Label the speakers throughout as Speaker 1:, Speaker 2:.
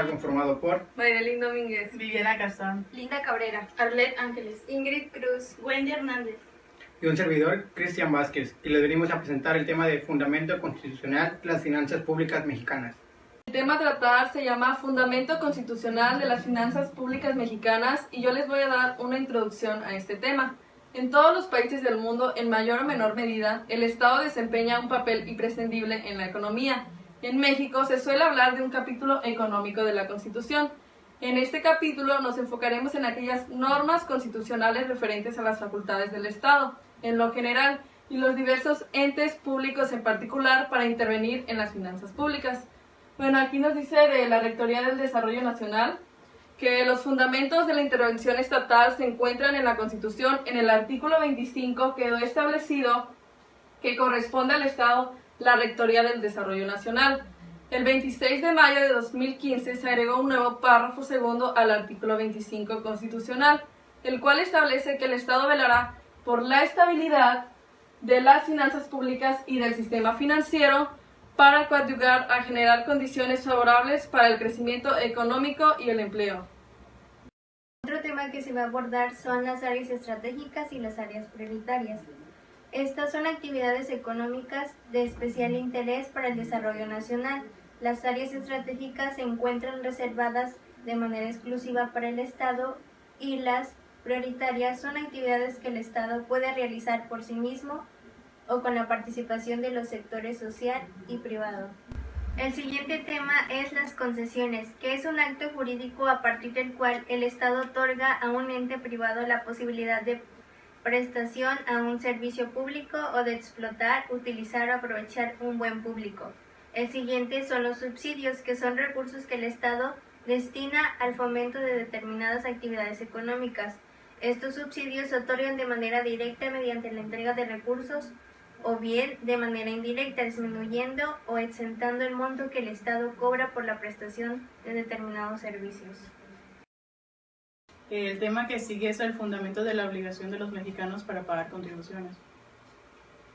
Speaker 1: está conformado por
Speaker 2: Mayrelín Domínguez,
Speaker 3: Viviana Castán,
Speaker 4: Linda Cabrera,
Speaker 2: Arlet Ángeles,
Speaker 4: Ingrid Cruz,
Speaker 3: Wendy Hernández
Speaker 1: y un servidor, Cristian Vázquez, y les venimos a presentar el tema de Fundamento Constitucional de las Finanzas Públicas Mexicanas.
Speaker 2: El tema a tratar se llama Fundamento Constitucional de las Finanzas Públicas Mexicanas y yo les voy a dar una introducción a este tema. En todos los países del mundo, en mayor o menor medida, el Estado desempeña un papel imprescindible en la economía. En México se suele hablar de un capítulo económico de la Constitución. En este capítulo nos enfocaremos en aquellas normas constitucionales referentes a las facultades del Estado, en lo general, y los diversos entes públicos en particular para intervenir en las finanzas públicas. Bueno, aquí nos dice de la Rectoría del Desarrollo Nacional que los fundamentos de la intervención estatal se encuentran en la Constitución. En el artículo 25 quedó establecido que corresponde al Estado la Rectoría del Desarrollo Nacional. El 26 de mayo de 2015 se agregó un nuevo párrafo segundo al artículo 25 constitucional, el cual establece que el Estado velará por la estabilidad de las finanzas públicas y del sistema financiero para coadyuvar a generar condiciones favorables para el crecimiento económico y el empleo.
Speaker 4: Otro tema que se va a abordar son las áreas estratégicas y las áreas prioritarias. Estas son actividades económicas de especial interés para el desarrollo nacional. Las áreas estratégicas se encuentran reservadas de manera exclusiva para el Estado y las prioritarias son actividades que el Estado puede realizar por sí mismo o con la participación de los sectores social y privado. El siguiente tema es las concesiones, que es un acto jurídico a partir del cual el Estado otorga a un ente privado la posibilidad de prestación a un servicio público o de explotar, utilizar o aprovechar un buen público. El siguiente son los subsidios, que son recursos que el Estado destina al fomento de determinadas actividades económicas. Estos subsidios se otorgan de manera directa mediante la entrega de recursos o bien de manera indirecta, disminuyendo o exentando el monto que el Estado cobra por la prestación de determinados servicios.
Speaker 3: El tema que sigue es el fundamento de la obligación de los mexicanos para pagar contribuciones.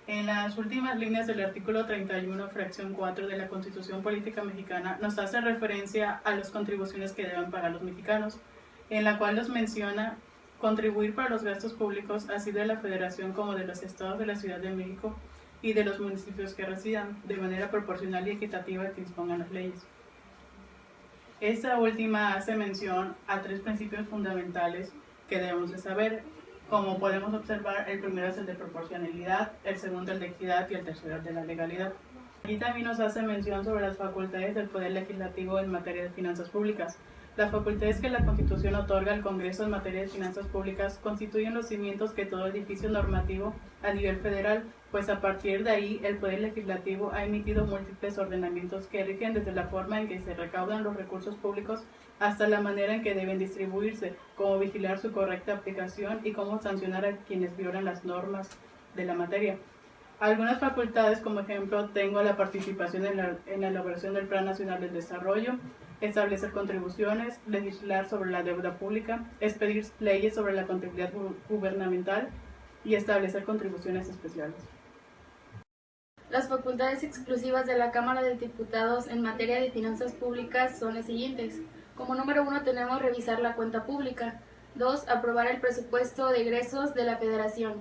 Speaker 3: En las últimas líneas del artículo 31, fracción 4 de la Constitución Política Mexicana, nos hace referencia a las contribuciones que deben pagar los mexicanos, en la cual nos menciona contribuir para los gastos públicos, así de la Federación como de los estados de la Ciudad de México y de los municipios que residan, de manera proporcional y equitativa que dispongan las leyes. Esta última hace mención a tres principios fundamentales que debemos de saber. Como podemos observar, el primero es el de proporcionalidad, el segundo el de equidad y el tercero el de la legalidad. Aquí también nos hace mención sobre las facultades del Poder Legislativo en materia de finanzas públicas. Las facultades que la Constitución otorga al Congreso en materia de finanzas públicas constituyen los cimientos que todo edificio normativo a nivel federal, pues a partir de ahí el Poder Legislativo ha emitido múltiples ordenamientos que rigen desde la forma en que se recaudan los recursos públicos hasta la manera en que deben distribuirse, cómo vigilar su correcta aplicación y cómo sancionar a quienes violan las normas de la materia. Algunas facultades, como ejemplo, tengo la participación en la elaboración del Plan Nacional del Desarrollo, establecer contribuciones, legislar sobre la deuda pública, expedir leyes sobre la contabilidad gubernamental y establecer contribuciones especiales.
Speaker 5: Las facultades exclusivas de la Cámara de Diputados en materia de finanzas públicas son las siguientes. Como número 1 tenemos revisar la cuenta pública. 2. Aprobar el presupuesto de egresos de la Federación.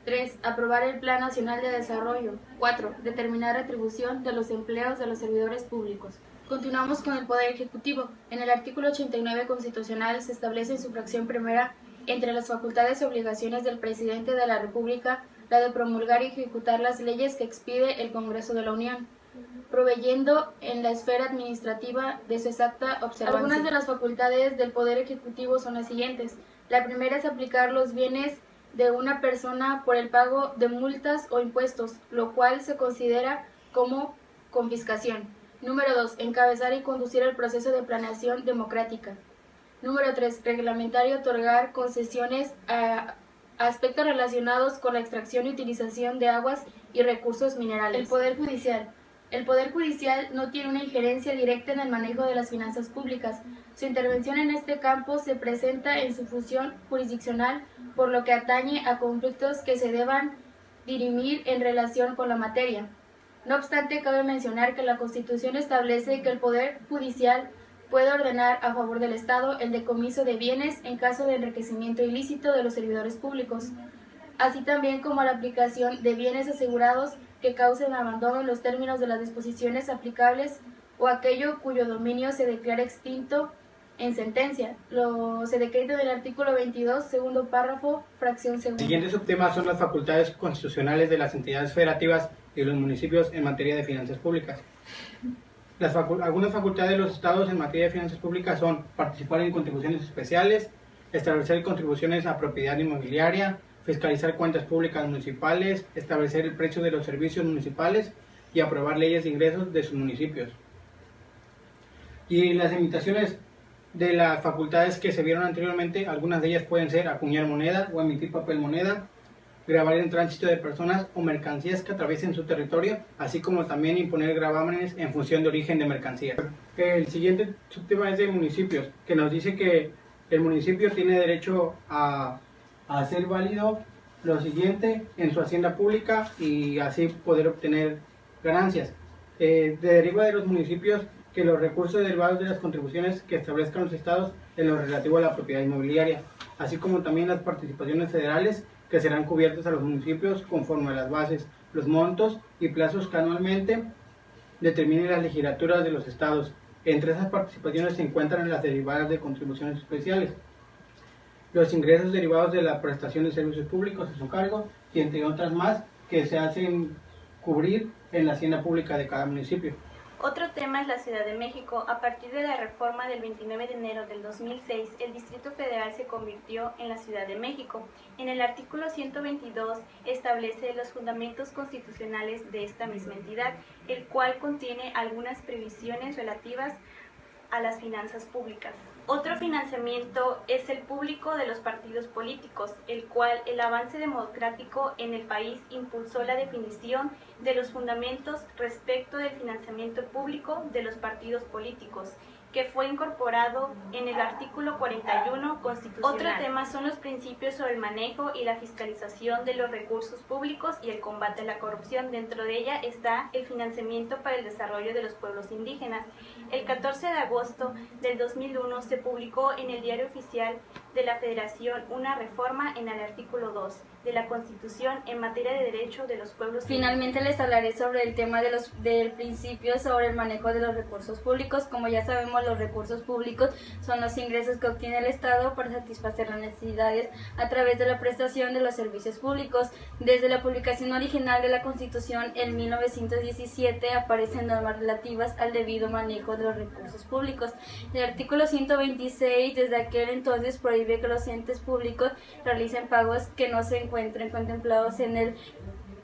Speaker 5: 3. Aprobar el Plan Nacional de Desarrollo. 4. Determinar retribución de los empleos de los servidores públicos. Continuamos con el Poder Ejecutivo. En el artículo 89 constitucional se establece en su fracción primera, entre las facultades y obligaciones del Presidente de la República, la de promulgar y ejecutar las leyes que expide el Congreso de la Unión, proveyendo en la esfera administrativa de su exacta observancia. Algunas de las facultades del Poder Ejecutivo son las siguientes. La primera es aplicar los bienes de una persona por el pago de multas o impuestos, lo cual se considera como confiscación. Número 2. Encabezar y conducir el proceso de planeación democrática. Número 3. Reglamentar y otorgar concesiones a aspectos relacionados con la extracción y utilización de aguas y recursos minerales. El Poder Judicial. El Poder Judicial no tiene una injerencia directa en el manejo de las finanzas públicas. Su intervención en este campo se presenta en su función jurisdiccional, por lo que atañe a conflictos que se deban dirimir en relación con la materia. No obstante, cabe mencionar que la Constitución establece que el Poder Judicial puede ordenar a favor del Estado el decomiso de bienes en caso de enriquecimiento ilícito de los servidores públicos, así también como la aplicación de bienes asegurados que causen abandono en los términos de las disposiciones aplicables o aquello cuyo dominio se declara extinto en sentencia. Se decreta en el artículo 22, segundo párrafo, fracción segunda.
Speaker 1: El siguiente subtema son las facultades constitucionales de las entidades federativas y los municipios en materia de finanzas públicas. Algunas facultades de los estados en materia de finanzas públicas son participar en contribuciones especiales, establecer contribuciones a propiedad inmobiliaria, fiscalizar cuentas públicas municipales, establecer el precio de los servicios municipales y aprobar leyes de ingresos de sus municipios. Y las limitaciones de las facultades que se vieron anteriormente, algunas de ellas pueden ser acuñar moneda o emitir papel moneda, gravar el tránsito de personas o mercancías que atraviesen su territorio, así como también imponer gravámenes en función de origen de mercancías. El siguiente subtema es de municipios, que nos dice que el municipio tiene derecho a hacer válido lo siguiente en su hacienda pública y así poder obtener ganancias. Deriva de los municipios que los recursos derivados de las contribuciones que establezcan los estados en lo relativo a la propiedad inmobiliaria, así como también las participaciones federales que serán cubiertas a los municipios conforme a las bases, los montos y plazos que anualmente determinen las legislaturas de los estados. Entre esas participaciones se encuentran las derivadas de contribuciones especiales, los ingresos derivados de la prestación de servicios públicos a su cargo y entre otras más que se hacen cubrir en la hacienda pública de cada municipio.
Speaker 4: Otro tema es la Ciudad de México. A partir de la reforma del 29 de enero del 2006, el Distrito Federal se convirtió en la Ciudad de México. En el artículo 122 establece los fundamentos constitucionales de esta misma entidad, el cual contiene algunas previsiones relativas a las finanzas públicas. Otro financiamiento es el público de los partidos políticos, el cual el avance democrático en el país impulsó la definición de los fundamentos respecto del financiamiento público de los partidos políticos, que fue incorporado en el artículo 41 constitucional. Otro tema son los principios sobre el manejo y la fiscalización de los recursos públicos y el combate a la corrupción. Dentro de ella está el financiamiento para el desarrollo de los pueblos indígenas. El 14 de agosto del 2001 se publicó en el Diario Oficial de la Federación una reforma en el artículo 2 de la Constitución en materia de derecho de los pueblos.
Speaker 5: Finalmente les hablaré sobre el tema del principio sobre el manejo de los recursos públicos. Como ya sabemos, los recursos públicos son los ingresos que obtiene el Estado para satisfacer las necesidades a través de la prestación de los servicios públicos. Desde la publicación original de la Constitución en 1917 aparecen normas relativas al debido manejo de los recursos públicos. El artículo 126 desde aquel entonces prohíbe que los entes públicos realicen pagos que no se encuentren contemplados en el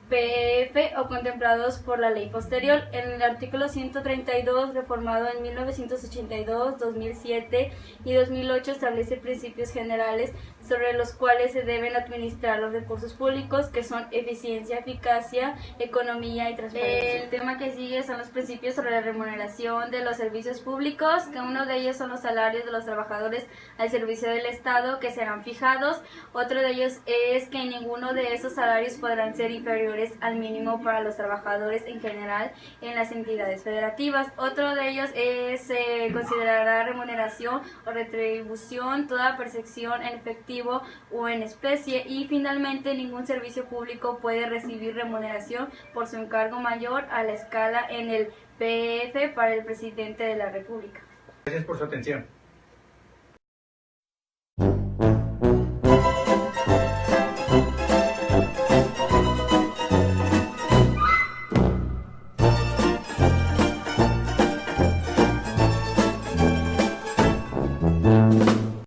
Speaker 5: PF o contemplados por la ley posterior. En el artículo 132, reformado en 1982, 2007 y 2008, establece principios generales sobre los cuales se deben administrar los recursos públicos, que son eficiencia, eficacia, economía y transparencia. El tema que sigue son los principios sobre la remuneración de los servicios públicos, que uno de ellos son los salarios de los trabajadores al servicio del Estado, que serán fijados. Otro de ellos es que ninguno de esos salarios podrán ser inferiores al mínimo para los trabajadores en general en las entidades federativas. Otro de ellos es considerará remuneración o retribución toda percepción en efectivo o en especie, y finalmente ningún servicio público puede recibir remuneración por su encargo mayor a la escala en el PF para el presidente de la República.
Speaker 1: Gracias por su atención.